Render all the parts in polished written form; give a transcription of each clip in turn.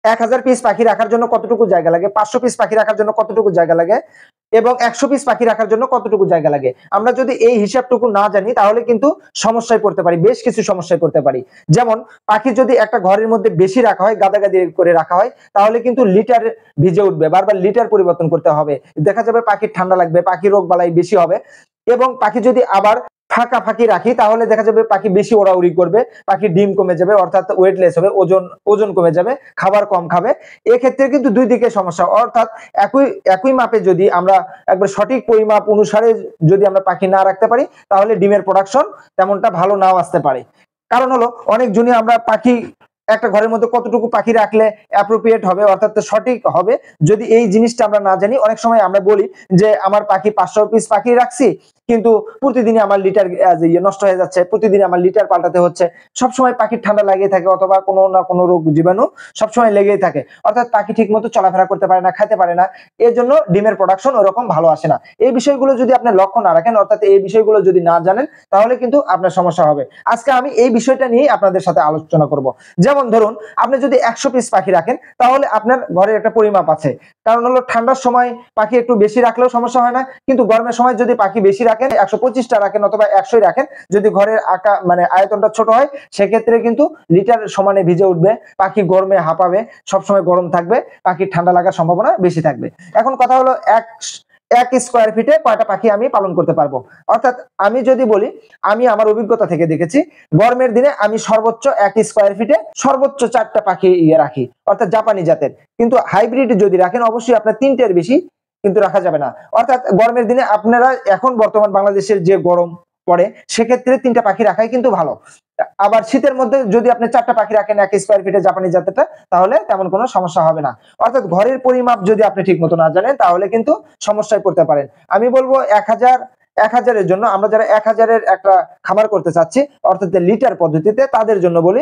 1000 piece পাখি রাখার জন্য কতটুকু জায়গা লাগে, 500 পিস পাখি রাখার জন্য কতটুকু জায়গা লাগে এবং 100 পিস পাখি রাখার জন্য কতটুকু জায়গা লাগে। আমরা যদি এই হিসাবটুকু না জানি তাহলে কিন্তু সমস্যায় পড়তে পারি, বেশ কিছু সমস্যায় পড়তে পারি। যেমন পাখি যদি একটা ঘরের মধ্যে বেশি রাখা হয়, গাদাগাদি করে রাখা হয়, তাহলে কিন্তু লিটার ভিজে উঠবে, বারবার লিটার পরিবর্তন করতে হবে। দেখা যাবে পাখির ঠান্ডা লাগবে, পাখি রোগ বালাই বেশি হবে। এবং পাখি যদি আবার ফাঁকি রাখি তাহলে দেখা যাবে পাখি বেশি ওড়াউড়ি করবে, পাখি ডিম কমে যাবে, অর্থাৎ ওয়েটলেস হবে, ওজন কমে যাবে, খাবার কম খাবে। এক্ষেত্রে কিন্তু দুই দিকে সমস্যা। অর্থাৎ একই মাপে যদি আমরা একবার সঠিক পরিমাপ অনুসারে যদি আমরা পাখি না রাখতে পারি তাহলে ডিমের প্রোডাকশন তেমনটা ভালো নাও আসতে পারে। কারণ হলো অনেক জনই আমরা পাখি একটা ঘরের মধ্যে কতটুকু পাখি রাখলে অ্যাপ্রোপ্রিয়েট হবে, অর্থাৎ সঠিক হবে, যদি এই জিনিসটা আমরা না জানি, অনেক সময় আমরা বলি যে আমার পাখি 500 পিস পাখি রাখছি কিন্তু প্রতিদিনই আমার লিটার নষ্ট হয়ে যাচ্ছে, প্রতিদিন আমার লিটার পাল্টাতে হচ্ছে, সবসময় পাখির ঠান্ডা লাগিয়ে থাকে অথবা কোনো না কোনো রোগ জীবাণু সবসময় লেগেই থাকে, অর্থাৎ পাখি ঠিক মতো চলাফেরা করতে পারে না, খেতে পারে না, এর জন্য ডিমের প্রোডাকশন ওরকম ভালো আসে না। এই বিষয়গুলো যদি আপনি লক্ষ্য না রাখেন, অর্থাৎ এই বিষয়গুলো যদি না জানেন তাহলে কিন্তু আপনার সমস্যা হবে। আজকে আমি এই বিষয়টা নিয়ে আপনাদের সাথে আলোচনা করব। যেমন ধরুন আপনি যদি 100 পিস পাখি রাখেন তাহলে আপনার ঘরের একটা পরিমাপ আছে, কারণ হলো ঠান্ডার সময় পাখি একটু বেশি রাখলেও সমস্যা হয় না, কিন্তু গরমের সময় যদি পাখি বেশি রাখেন, 125টা রাখেন অথবা 100ই রাখেন, যদি ঘরের আয়তনটা ছোট হয় সেক্ষেত্রে কিন্তু লিটার সমানে ভিজে উঠবে, পাখি গরমে হাঁপাবে, সবসময় গরম থাকবে, পাখির ঠান্ডা লাগার সম্ভাবনা বেশি থাকবে। এখন কথা হলো এক স্কোয়ার ফিটে কয়টা পাখি আমি পালন করতে পারবো। অর্থাৎ আমি যদি বলি, আমি আমার অভিজ্ঞতা থেকে দেখেছি গরমের দিনে আমি সর্বোচ্চ 1 স্কোয়ার ফিটে সর্বোচ্চ 4টা পাখি রাখি, অর্থাৎ জাপানি জাতের। কিন্তু হাইব্রিড যদি রাখেন অবশ্যই আপনার 3টের বেশি কিন্তু রাখা যাবে না। অর্থাৎ গরমের দিনে আপনারা এখন বর্তমান বাংলাদেশের যে গরম পড়ে সেক্ষেত্রে 3টা পাখি রাখাই কিন্তু ভালো। আবার শীতের মধ্যে যদি আপনি 4টা পাখি রাখেন 1 স্কোয়ার ফিটে জাপানি জাতেরটা তাহলে তেমন কোনো সমস্যা হবে না। অর্থাৎ ঘরের পরিমাপ যদি আপনি ঠিক মতো না জানেন তাহলে কিন্তু সমস্যায় পড়তে পারেন। আমি বলবো 1000-1000-এর জন্য, আমরা যারা 1000-এর একটা খামার করতে চাচ্ছি অর্থাৎ লিটার পদ্ধতিতে, তাদের জন্য বলি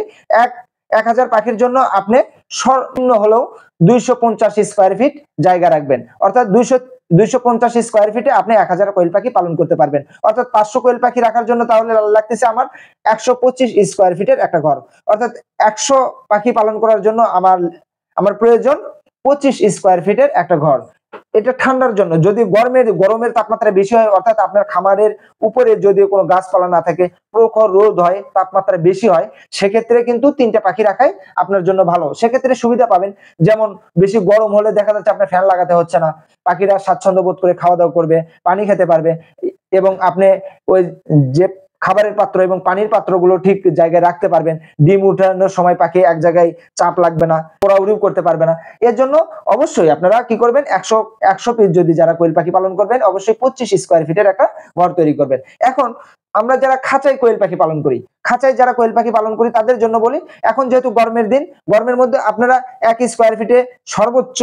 1000 পাখির জন্য আপনি সর্বনিম্ন হলেও 250 স্কোয়ার ফিট জায়গা রাখবেন। অর্থাৎ 250 স্কোয়ার ফিটে আপনি 1000 কোয়েল পাখি পালন করতে পারবেন। অর্থাৎ 500 কোয়েল পাখি রাখার জন্য তাহলে লাগতেছে আমার 125 স্কোয়ার ফিটের একটা ঘর। অর্থাৎ 100 পাখি পালন করার জন্য আমার প্রয়োজন 25 স্কোয়ার ফিটের একটা ঘর। এটা ঠান্ডার জন্য। যদি গরমের তাপমাত্রা বেশি হয়, অর্থাৎ আপনার খামারের উপরে যদি কোনো গাছপালা না থাকে, প্রখর রোদ হয়, তাপমাত্রা বেশি হয়, সেক্ষেত্রে কিন্তু 3টা পাখি রাখাই আপনার জন্য ভালো। সেক্ষেত্রে সুবিধা পাবেন, যেমন বেশি গরম হলে দেখা যাচ্ছে আপনার ফ্যান লাগাতে হচ্ছে না, পাখিরা স্বাচ্ছন্দ্য বোধ করে খাওয়া দাওয়া করবে, পানি খেতে পারবে, এবং আপনি ওই যে খাবারের পাত্র এবং পানির পাত্রগুলো ঠিক জায়গায় রাখতে পারবেন। ডিম উঠানোর সময় পাখি এক জায়গায় চাপ লাগবে না, ওড়াউড়িও করতে পারবে না। এর জন্য অবশ্যই আপনারা কি করবেন, 100 পিস যদি যারা কোয়েল পাখি পালন করবেন অবশ্যই 25 স্কোয়ার ফিটের একটা ঘর তৈরি করবেন। এখন আমরা যারা খাঁচায় কোয়েল পাখি পালন করি, তাদের জন্য বলি, এখন যেহেতু গরমের দিন, গরমের মধ্যে আপনারা 1 স্কোয়ার ফিটে সর্বোচ্চ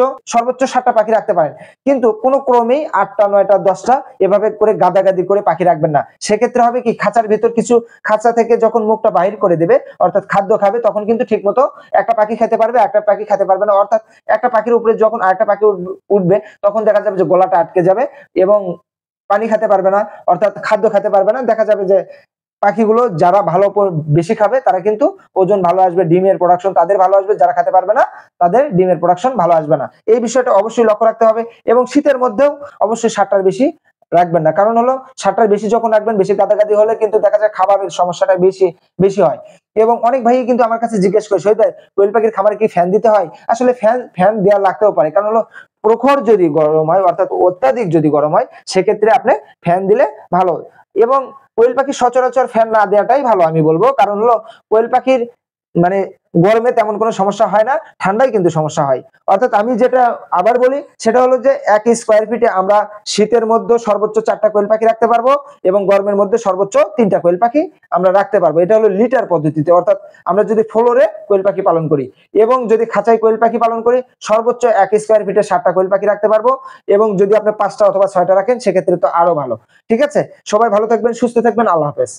7টা পাখি রাখতে পারেন, কিন্তু কোনো ক্রমেই 8টা 9টা 10টা এভাবে করে গাদাগাদি করে পাখি রাখবেন না। সেক্ষেত্রে হবে কি, খাঁচার ভেতর কিছু, খাঁচা থেকে যখন মুখটা বাহির করে দেবে অর্থাৎ খাদ্য খাবে, তখন কিন্তু ঠিক মতো একটা পাখি খেতে পারবে, একটা পাখি খেতে পারবে না। অর্থাৎ একটা পাখির উপরে যখন আরেকটা পাখি উঠবে তখন দেখা যাবে যে গলাটা আটকে যাবে এবং পানি খেতে পারবে না, অর্থাৎ খাদ্য খেতে পারবে না। দেখা যাবে যে পাখিগুলো যারা বেশি খাবে তারা কিন্তু ওজন ভালো আসবে, ডিমের প্রোডাকশন তাদের ভালো আসবে, যারা খেতে পারবে না তাদের ডিমের প্রোডাকশন ভালো আসবে না। এই বিষয়টা অবশ্যই লক্ষ্য রাখতে হবে। এবং শীতের মধ্যেও অবশ্যই 7টার বেশি রাখবেন না, কারণ হলো 7টার বেশি যখন রাখবেন, বেশি গাদাগাদি হলে কিন্তু দেখা যায় খাবারের সমস্যাটা বেশি হয়। এবং অনেক ভাই কিন্তু আমার কাছে জিজ্ঞেস করে, শহীদ ভাই কোয়েল পাখির খামারে কি ফ্যান দিতে হয়? আসলে ফ্যান দেওয়া লাগতেও পারে, কারণ হলো প্রখর যদি গরম হয়, অর্থাৎ অত্যাধিক যদি গরম হয়, সেক্ষেত্রে আপনি ফ্যান দিলে ভালো। এবং কোয়েল পাখি সচরাচর ফ্যান না দেওয়াটাই ভালো আমি বলবো, কারণ হলো কোয়েল পাখির মানে গরমে তেমন কোনো সমস্যা হয় না, ঠান্ডায় কিন্তু সমস্যা হয়। অর্থাৎ আমি যেটা আবার বলি সেটা হলো যে 1 স্কোয়ার ফিটে আমরা শীতের মধ্যে সর্বোচ্চ 4টা কোয়েল পাখি রাখতে পারবো এবং গরমের মধ্যে সর্বোচ্চ 3টা কোয়েল পাখি আমরা রাখতে পারবো। এটা হলো লিটার পদ্ধতিতে, অর্থাৎ আমরা যদি ফ্লোরে কোয়েল পাখি পালন করি এবং যদি খাঁচায় কোয়েল পাখি পালন করি সর্বোচ্চ 1 স্কোয়ার ফিটে 7টা কোয়েল পাখি রাখতে পারবো। এবং যদি আপনি 5টা অথবা 6টা রাখেন সেক্ষেত্রে তো আরো ভালো। ঠিক আছে, সবাই ভালো থাকবেন, সুস্থ থাকবেন, আল্লাহ হাফেজ।